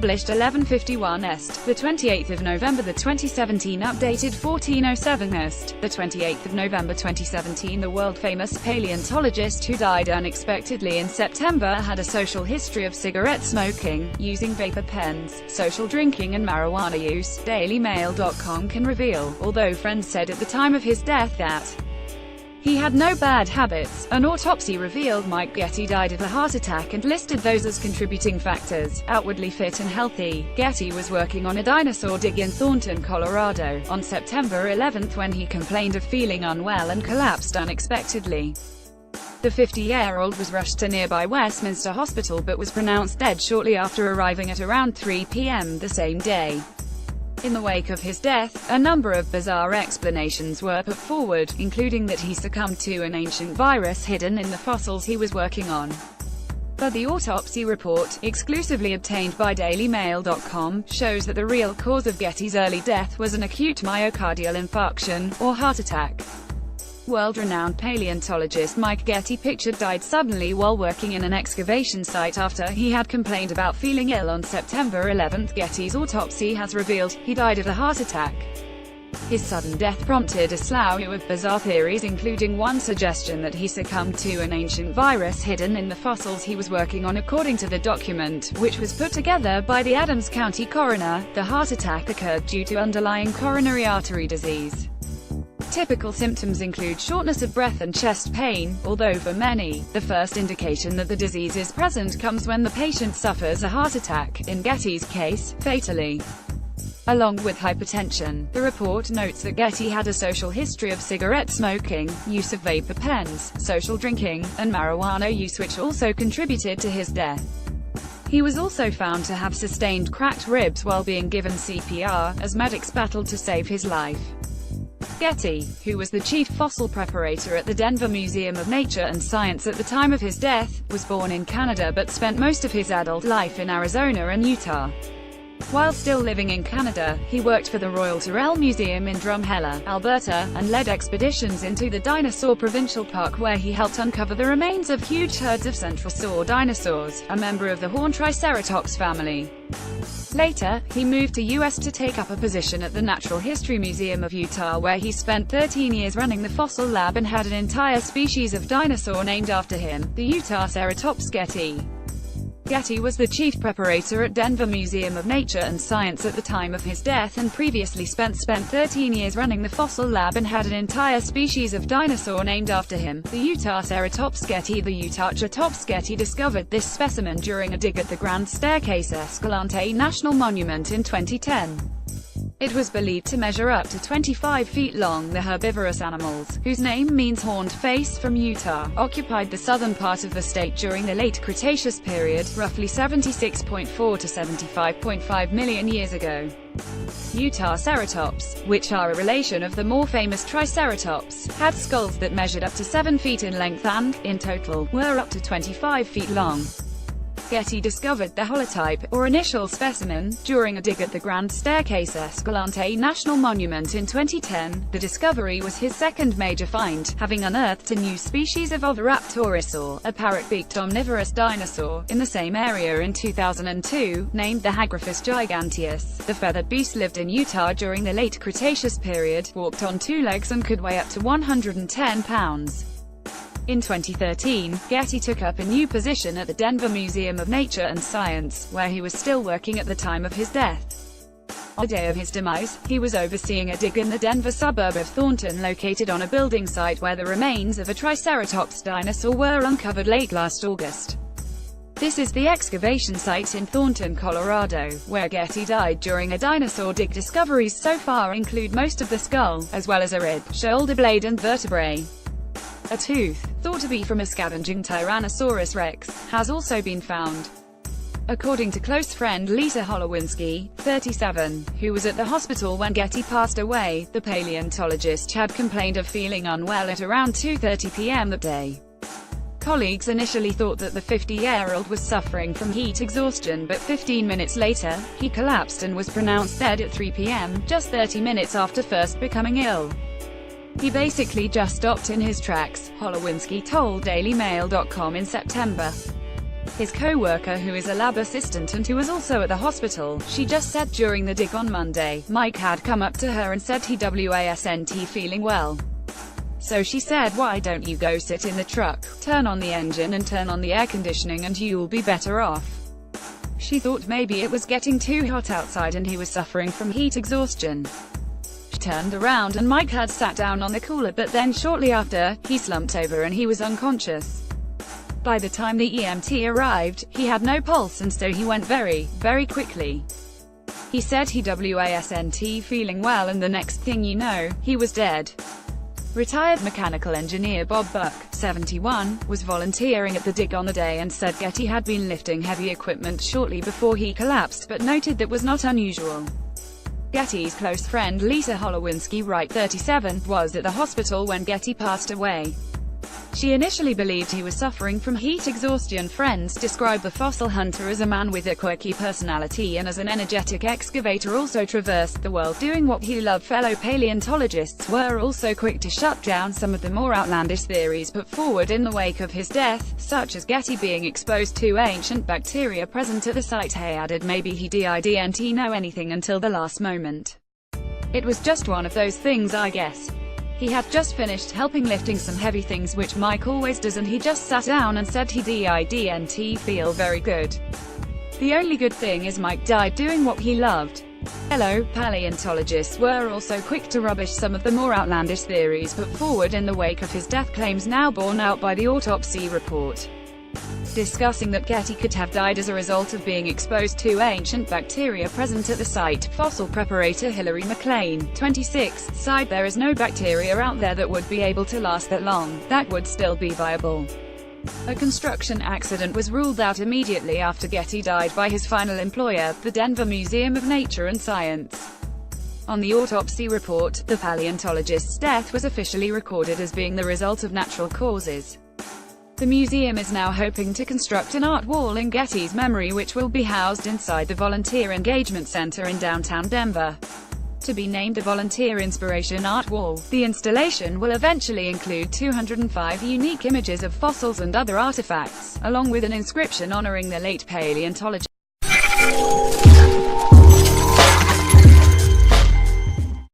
published 1151 Est, the 28th of November. The 2017 updated 1407 Est, the 28th of November 2017. The world-famous paleontologist who died unexpectedly in September had a social history of cigarette smoking, using vapor pens, social drinking and marijuana use, DailyMail.com can reveal, although friends said at the time of his death that he had no bad habits. An autopsy revealed Mike Getty died of a heart attack and listed those as contributing factors. Outwardly fit and healthy, Getty was working on a dinosaur dig in Thornton, Colorado, on September 11 when he complained of feeling unwell and collapsed unexpectedly. The 50-year-old was rushed to nearby Westminster Hospital but was pronounced dead shortly after arriving at around 3 p.m. the same day. In the wake of his death, a number of bizarre explanations were put forward, including that he succumbed to an ancient virus hidden in the fossils he was working on. But the autopsy report, exclusively obtained by DailyMail.com, shows that the real cause of Getty's early death was an acute myocardial infarction, or heart attack. World-renowned paleontologist Mike Getty Pictured died suddenly while working in an excavation site after he had complained about feeling ill on September 11. Getty's autopsy has revealed he died of a heart attack. His sudden death prompted a slew of bizarre theories, including one suggestion that he succumbed to an ancient virus hidden in the fossils he was working on. According to the document, which was put together by the Adams County coroner, the heart attack occurred due to underlying coronary artery disease. Typical symptoms include shortness of breath and chest pain, although for many, the first indication that the disease is present comes when the patient suffers a heart attack, in Getty's case, fatally. Along with hypertension, the report notes that Getty had a social history of cigarette smoking, use of vapor pens, social drinking, and marijuana use, which also contributed to his death. He was also found to have sustained cracked ribs while being given CPR, as medics battled to save his life. Getty, who was the chief fossil preparator at the Denver Museum of Nature and Science at the time of his death, was born in Canada but spent most of his adult life in Arizona and Utah. While still living in Canada, he worked for the Royal Tyrrell Museum in Drumheller, Alberta, and led expeditions into the Dinosaur Provincial Park where he helped uncover the remains of huge herds of centrosaur dinosaurs, a member of the horned Triceratops family. Later, he moved to US to take up a position at the Natural History Museum of Utah where he spent 13 years running the fossil lab and had an entire species of dinosaur named after him, the Utah Ceratops Getty. Getty was the chief preparator at Denver Museum of Nature and Science at the time of his death and previously spent 13 years running the fossil lab and had an entire species of dinosaur named after him, the Utah Ceratops Getty. The Utah Ceratops Getty discovered this specimen during a dig at the Grand Staircase Escalante National Monument in 2010. It was believed to measure up to 25 feet long. The herbivorous animals, whose name means horned face from Utah, occupied the southern part of the state during the late Cretaceous period, roughly 76.4 to 75.5 million years ago. Utah ceratops, which are a relation of the more famous Triceratops, had skulls that measured up to 7 feet in length and, in total, were up to 25 feet long. Getty discovered the holotype, or initial specimen, during a dig at the Grand Staircase Escalante National Monument in 2010. The discovery was his second major find, having unearthed a new species of Oviraptorisaur, a parrot-beaked omnivorous dinosaur, in the same area in 2002, named the Hagraphis giganteus. The feathered beast lived in Utah during the late Cretaceous period, walked on 2 legs and could weigh up to 110 pounds. In 2013, Getty took up a new position at the Denver Museum of Nature and Science, where he was still working at the time of his death. On the day of his demise, he was overseeing a dig in the Denver suburb of Thornton located on a building site where the remains of a Triceratops dinosaur were uncovered late last August. This is the excavation site in Thornton, Colorado, where Getty died during a dinosaur dig. Discoveries so far include most of the skull, as well as a rib, shoulder blade and vertebrae. A tooth, thought to be from a scavenging Tyrannosaurus rex, has also been found. According to close friend Lisa Holowinski, 37, who was at the hospital when Getty passed away, the paleontologist had complained of feeling unwell at around 2:30 p.m. that day. Colleagues initially thought that the 50-year-old was suffering from heat exhaustion, but 15 minutes later, he collapsed and was pronounced dead at 3 p.m., just 30 minutes after first becoming ill. He basically just stopped in his tracks, Holowinski told DailyMail.com in September. His co-worker, who is a lab assistant and who was also at the hospital, she just said during the dig on Monday, Mike had come up to her and said he wasn't feeling well. So she said, "Why don't you go sit in the truck, turn on the engine and turn on the air conditioning and you'll be better off." She thought maybe it was getting too hot outside and he was suffering from heat exhaustion. She turned around and Mike had sat down on the cooler, but then shortly after, he slumped over and he was unconscious. By the time the EMT arrived, he had no pulse and so he went very, very quickly. He said he wasn't feeling well and the next thing you know, he was dead. Retired mechanical engineer Bob Buck, 71, was volunteering at the dig on the day and said Getty had been lifting heavy equipment shortly before he collapsed, but noted that was not unusual. Getty's close friend Lisa Holowinski Wright, 37, was at the hospital when Getty passed away. She initially believed he was suffering from heat exhaustion. Friends describe the fossil hunter as a man with a quirky personality and as an energetic excavator also traversed the world doing what he loved. Fellow paleontologists were also quick to shut down some of the more outlandish theories put forward in the wake of his death, such as Getty being exposed to ancient bacteria present at the site. Hay added maybe he didn't know anything until the last moment. "It was just one of those things, I guess. He had just finished helping lifting some heavy things, which Mike always does, and he just sat down and said he didn't feel very good. The only good thing is Mike died doing what he loved." Fellow paleontologists were also quick to rubbish some of the more outlandish theories put forward in the wake of his death, claims now borne out by the autopsy report, discussing that Getty could have died as a result of being exposed to ancient bacteria present at the site. Fossil preparator Hillary McLean, 26, sighed, "There is no bacteria out there that would be able to last that long, that would still be viable." A construction accident was ruled out immediately after Getty died by his final employer, the Denver Museum of Nature and Science. On the autopsy report, the paleontologist's death was officially recorded as being the result of natural causes. The museum is now hoping to construct an art wall in Getty's memory, which will be housed inside the Volunteer Engagement Center in downtown Denver. To be named a Volunteer Inspiration Art Wall, the installation will eventually include 205 unique images of fossils and other artifacts, along with an inscription honoring the late paleontologist.